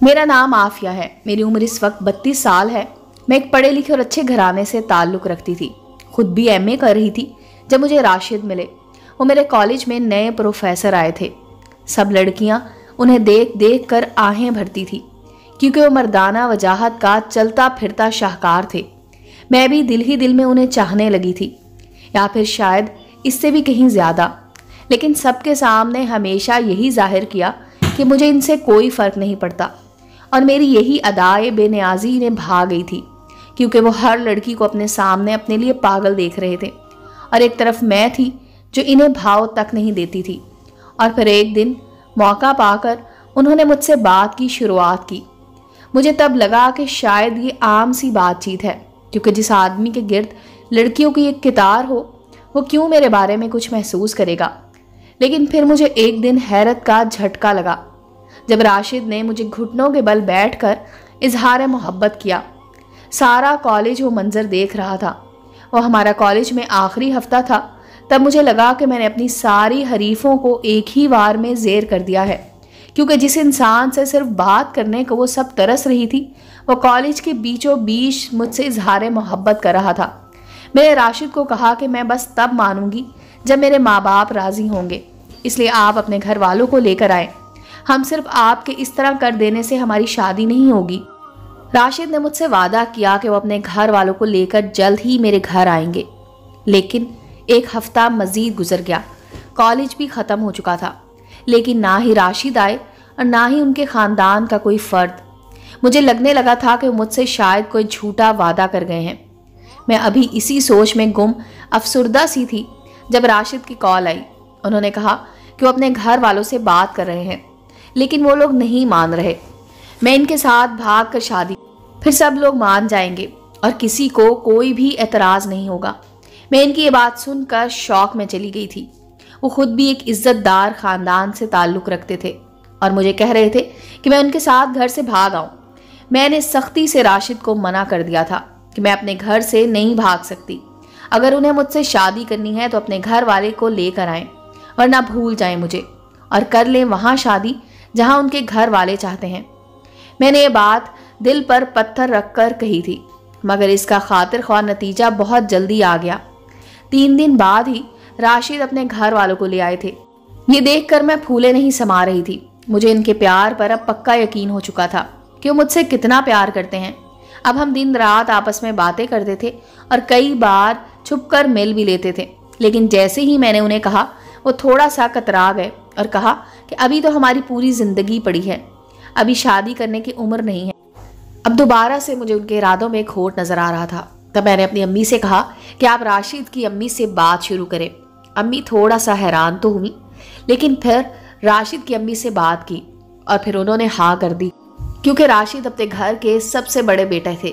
میرا نام عافیہ ہے، میری عمر اس وقت 32 سال ہے۔ میں ایک پڑھے لکھے اور اچھے گھرانے سے تعلق رکھتی تھی، خود بھی MA کر رہی تھی جب مجھے راشد ملے۔ وہ میرے کالج میں نئے پروفیسر آئے تھے۔ سب لڑکیاں انہیں دیکھ دیکھ کر آہیں بھرتی تھی کیونکہ وہ مردانہ وجاہت کا چلتا پھرتا شاہکار تھے۔ میں بھی دل ہی دل میں انہیں چاہنے لگی تھی، یا پھر شاید اس سے بھی کہیں زیادہ، لیکن سب کے سامنے ہمیشہ یہی ظاہر کیا کہ مجھے ان سے کوئی فرق نہیں پڑتا، اور میری یہی ادائے بے نیازی انہیں بھا گئی تھی کیونکہ وہ ہر لڑکی کو اپنے سامنے اپنے لیے پاگل دیکھ رہے تھے، اور ایک طرف میں تھی جو انہیں بھاؤ تک نہیں دیتی تھی۔ اور پھر ایک دن موقع پا کر انہوں نے مجھ سے بات کی شروعات کی۔ مجھے تب لگا کہ شاید یہ عام سی بات چیت ہے، کیونکہ جس آدمی کے گرد لڑکیوں کی ایک قطار ہو وہ کیوں میرے بارے میں کچھ محسوس کرے گا۔ لیکن پھر مجھے ایک دن حیرت کا جھٹکا لگا جب راشد نے مجھے گھٹنوں کے بل بیٹھ کر اظہار محبت کیا۔ سارا کالج وہ منظر دیکھ رہا تھا۔ وہ ہمارا کالج میں آخری ہفتہ تھا، تب مجھے لگا کہ میں نے اپنی ساری حریفوں کو ایک ہی وار میں زیر کر دیا ہے، کیونکہ جس انسان سے صرف بات کرنے کو وہ سب ترس رہی تھی، وہ کالج کے بیچوں بیچ مجھ سے اظہار محبت کر رہا تھا۔ میں نے راشد کو کہا کہ میں بس تب مانوں گی جب میرے ماں باپ راضی ہوں گے، اس لیے آپ اپنے گھر والوں کو لے کر آئیں۔ ہم صرف آپ کے اس طرح کر دینے سے ہماری شادی نہیں ہوگی۔ راشد نے مجھ سے وعدہ کیا کہ وہ اپنے گھر والوں کو لے کر جلد ہی میرے گھر آئیں گے، لیکن ایک ہفتہ مزید گزر گیا۔ کالج بھی ختم ہو چکا تھا، لیکن نہ ہی راشد آئے اور نہ ہی ان کے خاندان کا کوئی فرد۔ مجھے لگنے لگا تھا کہ وہ مجھ سے شاید کوئی جھوٹا وعدہ کر گئے ہیں۔ میں ابھی اسی سوچ میں گم افسردہ سی تھی جب راشد کی کال آئی۔ انہوں نے کہا کہ وہ اپنے گھر والوں سے بات کر رہے ہیں، لیکن وہ لوگ نہیں مان رہے۔ میں ان کے ساتھ بھاگ کر شادی، پھر سب لوگ مان جائیں گے اور کسی کو کوئی بھی اعتراض نہیں ہوگا۔ میں ان کی یہ بات سن کر شوق میں چلی گئی تھی۔ وہ خود بھی ایک عزت دار خاندان سے تعلق رکھتے تھے اور مجھے کہہ رہے تھے کہ میں ان کے ساتھ گھر سے بھاگ آؤں۔ میں نے سختی سے راشد کو منع کر دیا تھا کہ میں اپنے گھر سے نہیں بھاگ سکتی۔ اگر انہیں مجھ سے شادی کرنی ہے تو اپنے گھر والے کو لے کر آئیں، ورنہ بھول جائیں مجھے اور کر لیں وہاں شادی جہاں ان کے گھر والے چاہتے ہیں۔ میں نے یہ بات دل پر پتھر رکھ کر کہی تھی، مگر اس کا خاطر خواہ نتیجہ بہت جلدی آ گیا۔ 3 دن بعد ہی راشد اپنے گھر والوں کو لے آئے تھے۔ یہ دیکھ کر میں پھولے نہیں سما رہی تھی۔ مجھے ان کے پیار پر اب پکا یقین ہو چکا تھا کہ وہ مجھ سے کتنا پیار کرتے ہیں۔ اب ہم دن رات آپس میں باتیں کرتے تھے اور کئی بار چھپ کر مل بھی لیتے تھے، لیکن جیسے ہی میں نے انہیں کہا وہ تھوڑا سا کترا گئے اور کہا کہ ابھی تو ہماری پوری زندگی پڑی ہے، ابھی شادی کرنے کی عمر نہیں ہے۔ اب دوبارہ سے مجھے ان کے ارادوں میں کھوٹ نظر آ رہا تھا۔ تب میں نے اپنی امی سے کہا کہ آپ راشد کی امی سے بات شروع کریں۔ امی تھوڑا سا حیران تو ہوئی، لیکن پھر راشد کی امی سے بات کی اور پھر انہوں نے ہاں کر دی، کیونکہ راشد اپنے گھر کے سب سے بڑے بیٹے تھے۔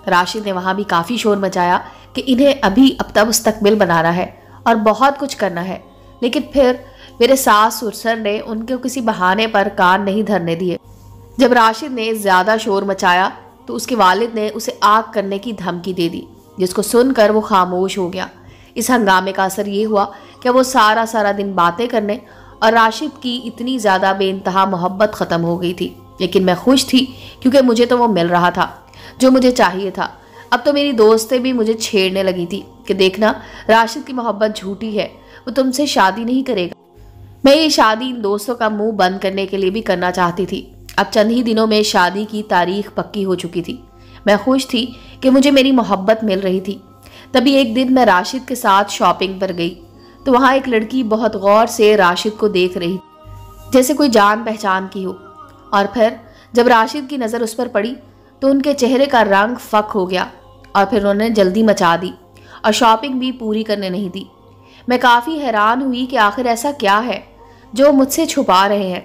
راشد نے وہاں بھی کافی شور مچایا کہ انہیں ابھی اب تک مستقبل بنانا ہے اور بہت کچھ کرنا ہے، لیکن پھر میرے ساس سسر نے ان کو کسی بہانے پر کان نہیں دھرنے دیے۔ جب راشد نے زیادہ شور مچایا تو اس کے والد نے اسے آگ کرنے کی دھمکی دے دی، جس کو سن کر وہ خاموش ہو گیا۔ اس ہنگامے کا اثر یہ ہوا کہ وہ سارا دن باتیں کرنے اور راشد کی اتنی زیادہ بے انتہا محبت ختم ہو گئی تھی۔ لیکن میں خوش تھی کیونکہ مجھے تو وہ مل رہا تھا جو مجھے چاہیے تھا۔ اب تو میری دوستیں بھی مجھے چھیڑنے لگی تھی کہ دیکھنا راشد کی محبت جھوٹی ہے، وہ تم سے شادی نہیں کرے گا۔ میں یہ شادی ان دوستوں کا منہ بند کرنے کے لیے بھی کرنا چاہتی تھی۔ اب چند ہی دنوں میں شادی کی تاریخ پکی ہو چکی تھی۔ میں خوش تھی کہ مجھے میری محبت مل رہی تھی۔ تبھی ایک دن میں راشد کے ساتھ شاپنگ پر گئی تو وہاں ایک لڑکی بہت غور سے راشد کو دیکھ رہی جیسے کوئی جان پہچان کی ہو، اور پھر جب راشد کی نظر اس پر پڑی تو ان کے چہرے کا رنگ فک ہو گیا اور پھر انہوں نے جلدی مچا دی اور شاپنگ بھی پوری کرنے نہیں دی۔ میں کافی حیران ہوئی کہ آخر ایسا کیا ہے جو مجھ سے چھپا رہے ہیں۔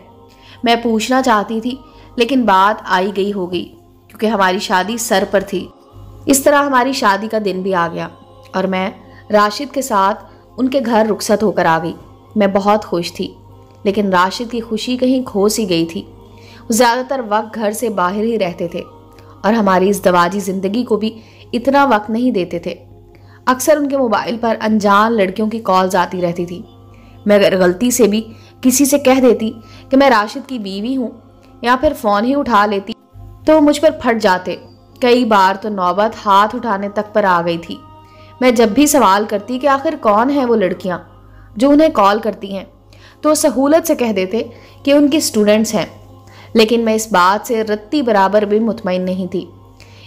میں پوچھنا چاہتی تھی لیکن بات آئی گئی ہو گئی کیونکہ ہماری شادی سر پر تھی۔ اس طرح ہماری شادی کا دن بھی آ گیا اور میں راشد کے ساتھ ان کے گھر رخصت ہو کر آ گئی۔ میں بہت خوش تھی، لیکن راشد کی خوشی کہیں کھو سی گئی تھی۔ وہ زیادہ تر وقت گھر سے باہر ہی رہتے تھے اور ہماری ازدواجی زندگی کو بھی اتنا وقت نہیں دیتے تھے۔ اکثر ان کے موبائل پر انجان لڑکیوں کی کالز آتی رہتی تھی۔ میں اگر غلطی سے بھی کسی سے کہہ دیتی کہ میں راشد کی بیوی ہوں या फिर फ़ोन ही उठा लेती तो मुझ पर फट जाते। कई बार तो नौबत हाथ उठाने तक पर आ गई थी। मैं जब भी सवाल करती कि आखिर कौन है वो लड़कियां जो उन्हें कॉल करती हैं, तो सहूलत से कह देते कि उनकी स्टूडेंट्स हैं, लेकिन मैं इस बात से रत्ती बराबर भी मुतमईन नहीं थी।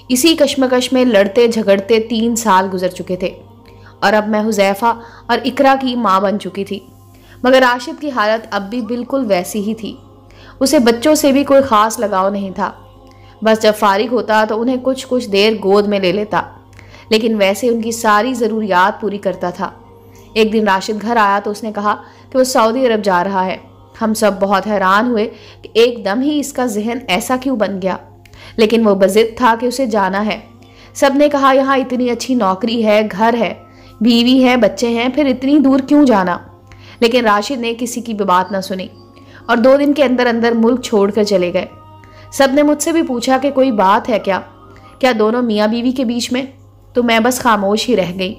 इसी कश्मकश में लड़ते झगड़ते 3 साल गुजर चुके थे और अब मैं हुज़ैफा और इकरा की माँ बन चुकी थी। मगर राशिद की हालत अब भी बिल्कुल वैसी ही थी। उसे बच्चों से भी कोई ख़ास लगाव नहीं था। बस जब फारिग होता तो उन्हें कुछ कुछ देर गोद में ले लेता, लेकिन वैसे उनकी सारी ज़रूरियात पूरी करता था। एक दिन राशिद घर आया तो उसने कहा कि वो सऊदी अरब जा रहा है। हम सब बहुत हैरान हुए कि एकदम ही इसका जहन ऐसा क्यों बन गया, लेकिन वो बज़िद था कि उसे जाना है। सब ने कहा यहाँ इतनी अच्छी नौकरी है, घर है, बीवी है, बच्चे हैं, फिर इतनी दूर क्यों जाना। लेकिन राशिद ने किसी की भी बात ना सुनी और 2 दिन के अंदर अंदर मुल्क छोड़कर चले गए। सब ने मुझसे भी पूछा कि कोई बात है क्या दोनों मियाँ बीवी के बीच में, तो मैं बस खामोश ही रह गई,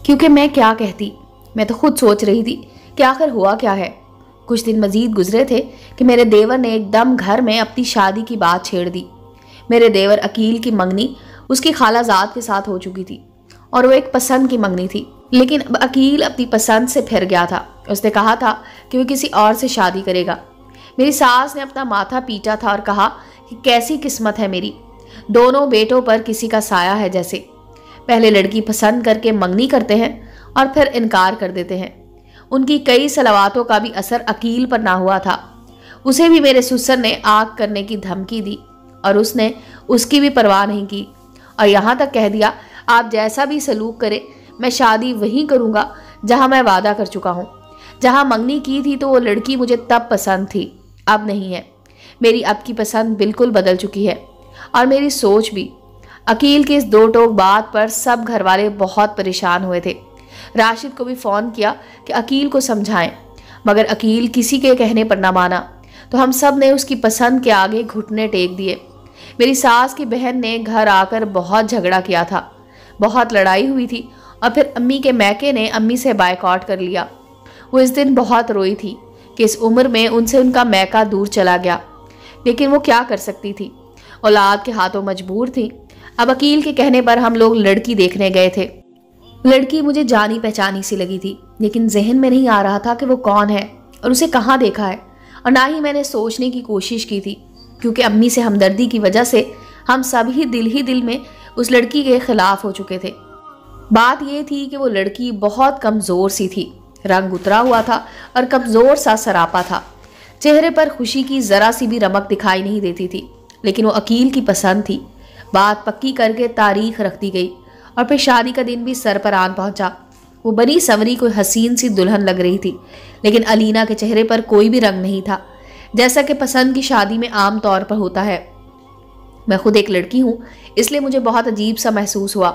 क्योंकि मैं क्या कहती। मैं तो खुद सोच रही थी कि आखिर हुआ क्या है। कुछ दिन मजीद गुजरे थे कि मेरे देवर ने एकदम घर में अपनी शादी की बात छेड़ दी। मेरे देवर अकील की मंगनी उसकी खालाजाद के साथ हो चुकी थी और वो एक पसंद की मंगनी थी, लेकिन अब अकील अपनी पसंद से फिर गया था। उसने कहा था कि वो किसी और से शादी करेगा। मेरी सास ने अपना माथा पीटा था और कहा कि कैसी किस्मत है मेरी, दोनों बेटों पर किसी का साया है। जैसे पहले लड़की पसंद करके मंगनी करते हैं और फिर इनकार कर देते हैं। उनकी कई सलावातों का भी असर अकील पर ना हुआ था। उसे भी मेरे ससुर ने आग करने की धमकी दी और उसने उसकी भी परवाह नहीं की और यहाँ तक कह दिया, आप जैसा भी सलूक करें मैं शादी वहीं करूँगा जहाँ मैं वादा कर चुका हूँ। जहाँ मंगनी की थी तो वो लड़की मुझे तब पसंद थी, अब नहीं है। मेरी अब की पसंद बिल्कुल बदल चुकी है और मेरी सोच भी। अकील की इस 2 टोक बात पर सब घर वाले बहुत परेशान हुए थे। राशिद को भी फ़ोन किया कि अकील को समझाएं, मगर अकील किसी के कहने पर ना माना, तो हम सब ने उसकी पसंद के आगे घुटने टेक दिए। मेरी सास की बहन ने घर आकर बहुत झगड़ा किया था, बहुत लड़ाई हुई थी और फिर अम्मी के मैके ने अम्मी से बायकॉट कर लिया। वो इस दिन बहुत रोई थी कि इस उम्र में उनसे उनका मैका दूर चला गया, लेकिन वो क्या कर सकती थी, औलाद के हाथों मजबूर थी। अब अकील के कहने पर हम लोग लड़की देखने गए थे। लड़की मुझे जानी पहचानी सी लगी थी, लेकिन जहन में नहीं आ रहा था कि वो कौन है और उसे कहाँ देखा है, और ना ही मैंने सोचने की कोशिश की थी, क्योंकि अम्मी से हमदर्दी की वजह से हम सब ही दिल में उस लड़की के खिलाफ हो चुके थे। बात यह थी कि वो लड़की बहुत कमज़ोर सी थी, रंग उतरा हुआ था और कमज़ोर सा सरापा था। चेहरे पर खुशी की ज़रा सी भी रमक दिखाई नहीं देती थी, लेकिन वो अकील की पसंद थी। बात पक्की करके तारीख रख दी गई और फिर शादी का दिन भी सर पर आन पहुंचा। वो बनी संवरी कोई हसीन सी दुल्हन लग रही थी, लेकिन अलीना के चेहरे पर कोई भी रंग नहीं था, जैसा कि पसंद की शादी में आम तौर पर होता है। मैं खुद एक लड़की हूँ, इसलिए मुझे बहुत अजीब सा महसूस हुआ,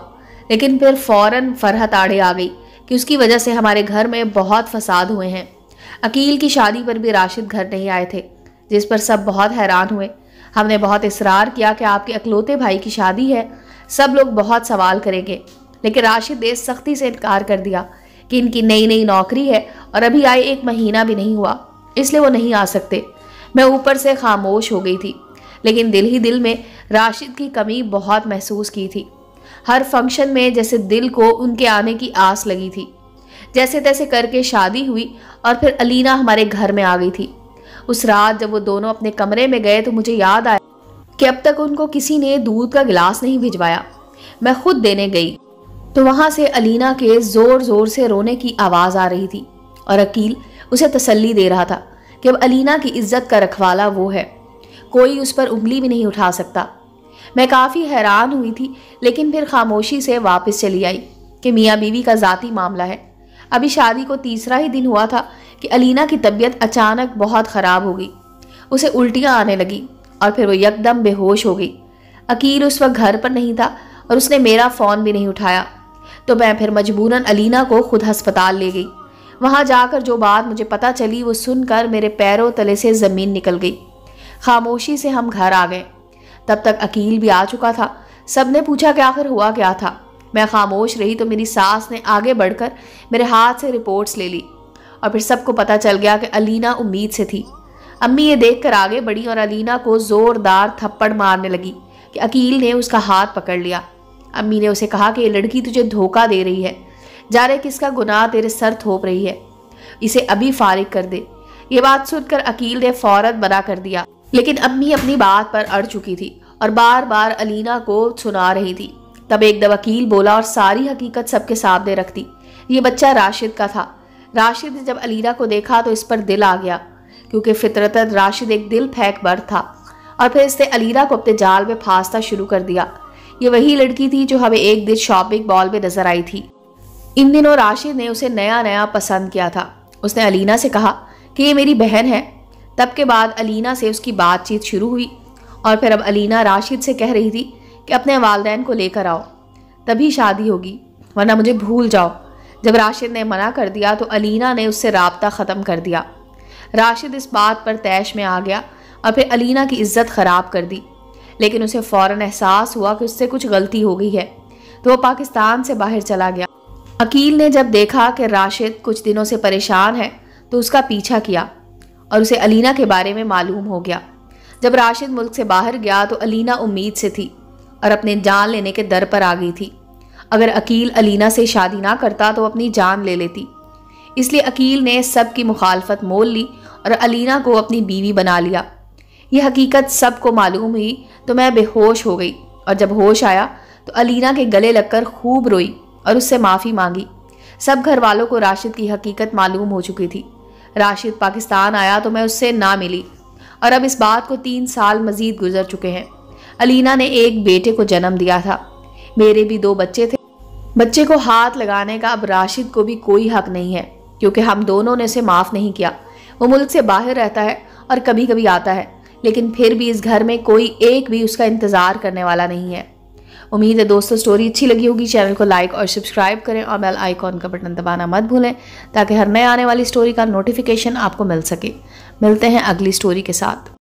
लेकिन फिर फौरन फरहत आड़े आ गई कि उसकी वजह से हमारे घर में बहुत फसाद हुए हैं। अकील की शादी पर भी राशिद घर नहीं आए थे, जिस पर सब बहुत हैरान हुए। हमने बहुत इसरार किया कि आपके अकलौते भाई की शादी है, सब लोग बहुत सवाल करेंगे, लेकिन राशिद ने सख्ती से इनकार कर दिया कि इनकी नई नौकरी है और अभी आए 1 महीना भी नहीं हुआ, इसलिए वो नहीं आ सकते। मैं ऊपर से खामोश हो गई थी, लेकिन दिल ही दिल में राशिद की कमी बहुत महसूस की थी। हर फंक्शन में जैसे दिल को उनके आने की आस लगी थी। जैसे तैसे करके शादी हुई और फिर अलीना हमारे घर में आ गई थी। उस रात जब वो दोनों अपने कमरे में गए तो मुझे याद आया कि अब तक उनको किसी ने दूध का गिलास नहीं भिजवाया। मैं खुद देने गई तो वहाँ से अलीना के ज़ोर ज़ोर से रोने की आवाज़ आ रही थी और अकील उसे तसल्ली दे रहा था कि अब अलीना की इज्जत का रखवाला वो है, कोई उस पर उंगली भी नहीं उठा सकता। मैं काफ़ी हैरान हुई थी, लेकिन फिर खामोशी से वापस चली आई कि मियाँ बीवी का ज़ाती मामला है। अभी शादी को 3रा ही दिन हुआ था कि अलीना की तबीयत अचानक बहुत ख़राब हो गई। उसे उल्टियाँ आने लगी और फिर वो यकदम बेहोश हो गई। अकील उस वक्त घर पर नहीं था और उसने मेरा फ़ोन भी नहीं उठाया, तो मैं फिर मजबूरन अलीना को खुद हस्पताल ले गई। वहाँ जाकर जो बात मुझे पता चली वो सुनकर मेरे पैरों तले से ज़मीन निकल गई। खामोशी से हम घर आ गए। तब तक अकील भी आ चुका था। सब ने पूछा कि आखिर हुआ क्या था। मैं खामोश रही तो मेरी सास ने आगे बढ़कर मेरे हाथ से रिपोर्ट्स ले ली और फिर सबको पता चल गया कि अलीना उम्मीद से थी। अम्मी ये देखकर आगे बढ़ी और अलीना को जोरदार थप्पड़ मारने लगी कि अकील ने उसका हाथ पकड़ लिया। अम्मी ने उसे कहा कि ये लड़की तुझे धोखा दे रही है, जाने किसका गुनाह तेरे सर थोप रही है, इसे अभी फारिग कर दे। ये बात सुनकर अकील ने फौरन मना कर दिया, लेकिन अम्मी अपनी बात पर अड़ चुकी थी और बार बार अलीना को सुना रही थी। तब एकदम अकील बोला और सारी हकीकत सबके सामने रख दी। ये बच्चा राशिद का था। राशिद ने जब अलीना को देखा तो इस पर दिल आ गया, क्योंकि फितरतन राशिद एक दिल फेंक मर्द था, और फिर इसने अलीना को अपने जाल में फांसना शुरू कर दिया। ये वही लड़की थी जो हमें एक दिन शॉपिंग मॉल में नजर आई थी। इन दिनों राशिद ने उसे नया नया पसंद किया था। उसने अलीना से कहा कि ये मेरी बहन है। तब के बाद अलीना से उसकी बातचीत शुरू हुई, और फिर अब अलीना राशिद से कह रही थी कि अपने वालिदैन को लेकर आओ, तभी शादी होगी, वरना मुझे भूल जाओ। जब राशिद ने मना कर दिया तो अलीना ने उससे राब्ता ख़त्म कर दिया। राशिद इस बात पर तैश में आ गया और फिर अलीना की इज्जत ख़राब कर दी, लेकिन उसे फ़ौरन एहसास हुआ कि उससे कुछ गलती हो गई है, तो वो पाकिस्तान से बाहर चला गया। अकील ने जब देखा कि राशिद कुछ दिनों से परेशान है तो उसका पीछा किया और उसे अलीना के बारे में मालूम हो गया। जब राशिद मुल्क से बाहर गया तो अलीना उम्मीद से थी और अपने जान लेने के दर पर आ गई थी। अगर अकील अलीना से शादी ना करता तो अपनी जान ले लेती, इसलिए अकील ने सब की मुखालफत मोल ली और अलीना को अपनी बीवी बना लिया। यह हकीकत सबको मालूम हुई तो मैं बेहोश हो गई, और जब होश आया तो अलीना के गले लगकर खूब रोई और उससे माफ़ी मांगी। सब घर वालों को राशिद की हकीकत मालूम हो चुकी थी। राशिद पाकिस्तान आया तो मैं उससे ना मिली, और अब इस बात को 3 साल मजीद गुजर चुके हैं। अलीना ने एक बेटे को जन्म दिया था, मेरे भी 2 बच्चे थे। बच्चे को हाथ लगाने का अब राशिद को भी कोई हक नहीं है, क्योंकि हम दोनों ने उसे माफ़ नहीं किया। वो मुल्क से बाहर रहता है और कभी कभी आता है, लेकिन फिर भी इस घर में कोई एक भी उसका इंतज़ार करने वाला नहीं है। उम्मीद है दोस्तों स्टोरी अच्छी लगी होगी। चैनल को लाइक और सब्सक्राइब करें और बेल आइकॉन का बटन दबाना मत भूलें, ताकि हर नए आने वाली स्टोरी का नोटिफिकेशन आपको मिल सके। मिलते हैं अगली स्टोरी के साथ।